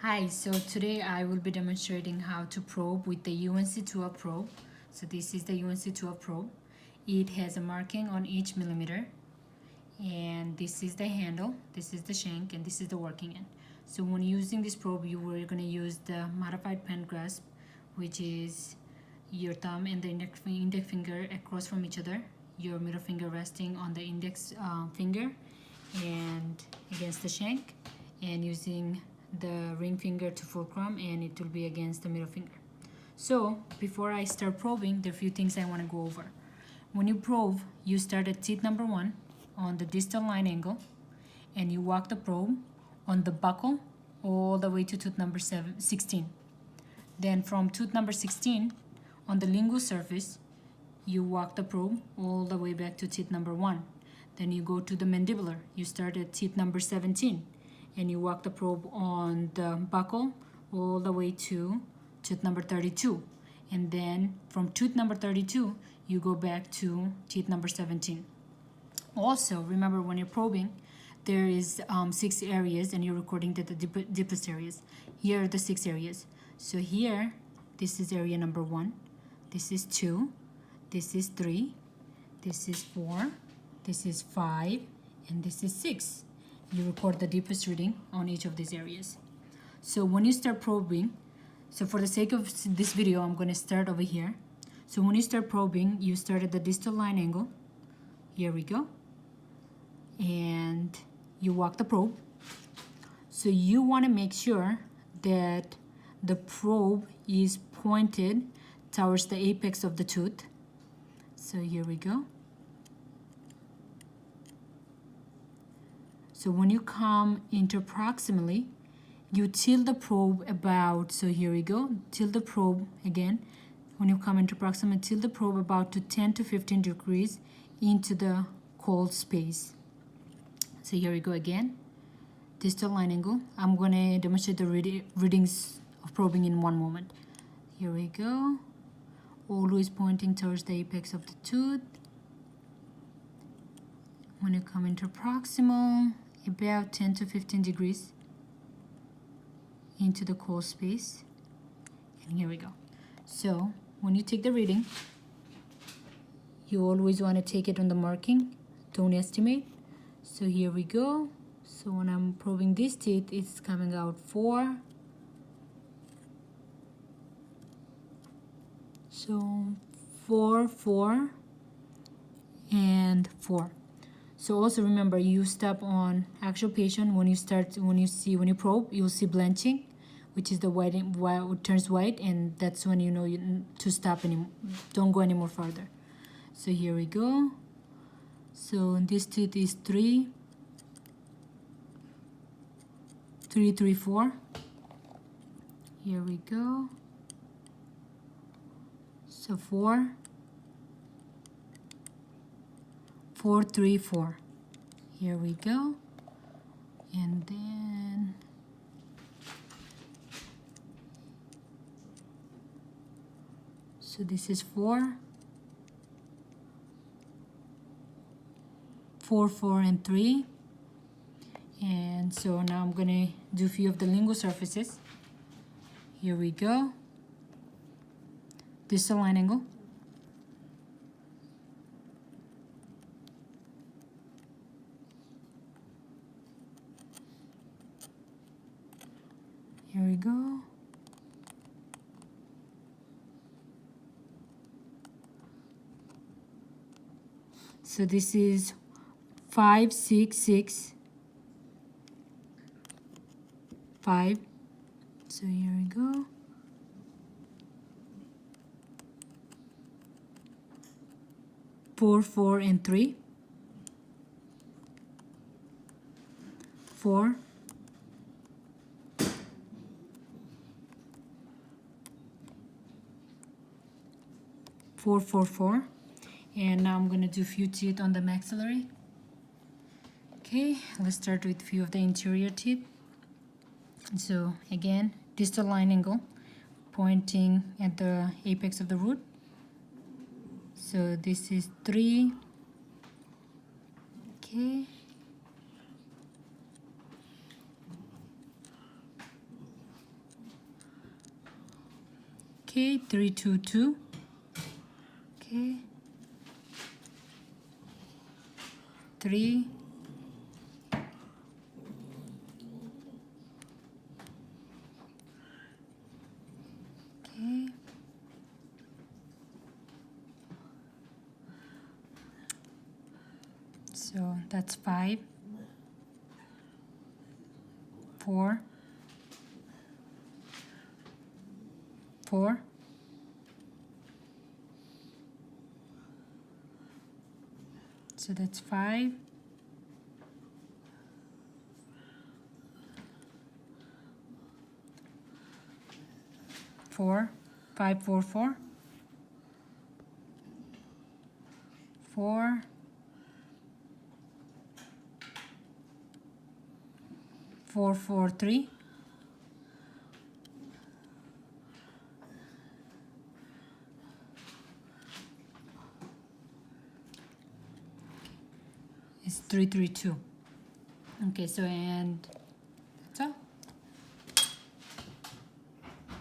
Hi, so today I will be demonstrating how to probe with the UNC12 probe. So this is the UNC12 probe. It has a marking on each millimeter, and this is the handle, this is the shank, and this is the working end. So when using this probe, you were going to use the modified pen grasp, which is your thumb and the index finger across from each other, your middle finger resting on the index finger and against the shank, and using the ring finger to fulcrum, and it will be against the middle finger. So before I start probing, there are a few things I want to go over. When you probe, you start at teeth number 1 on the distal line angle, and you walk the probe on the buccal all the way to tooth number 16. Then from tooth number 16 on the lingual surface, you walk the probe all the way back to teeth number 1. Then you go to the mandibular. You start at teeth number 17 and you walk the probe on the buccal all the way to tooth number 32. And then from tooth number 32, you go back to teeth number 17. Also, remember when you're probing, there is 6 areas and you're recording the deepest areas. Here are the 6 areas. So here, this is area number 1, this is 2, this is 3, this is 4, this is 5, and this is 6. You record the deepest reading on each of these areas. So when you start probing, so for the sake of this video, I'm going to start over here. So when you start probing, you start at the distal line angle. Here we go. And you walk the probe. So you want to make sure that the probe is pointed towards the apex of the tooth. So here we go. So when you come interproximally, you tilt the probe about, so here we go, tilt the probe again. When you come interproximally, tilt the probe about to 10 to 15 degrees into the cold space. So here we go again, distal line angle. I'm going to demonstrate the readings of probing in one moment. Here we go, always pointing towards the apex of the tooth. When you come interproximal, about 10 to 15 degrees into the cold space. And here we go. So when you take the reading, you always want to take it on the marking, don't estimate. So here we go. So when I'm probing this teeth, it's coming out 4. So 4, 4, and 4. So also remember, you stop on actual patient. When you probe, you'll see blanching, which is the white it turns white, and that's when you know to stop anymore. Don't go any more farther. So here we go. So this tooth is 3, 3, 3, 4. Here we go. So 4, 4, 3, 4. Here we go. And then so this is 4, 4, 4, and 3. And so now I'm gonna do a few of the lingual surfaces. Here we go. Distal line angle. Here we go. So this is 5, 6, 6, 5. So here we go. Four, 4, and 3. 4. 4, 4, 4. And now I'm going to do a few teeth on the maxillary. Okay, let's start with a few of the interior teeth. So again, distal line angle, pointing at the apex of the root. So this is 3. Okay. Okay, 322. Okay. 3. Okay. So that's 5. 4. 4. So that's 5. 4. 5, 4, 4. 4. 4, 4, 3. It's 3, 3, 2. Okay, so and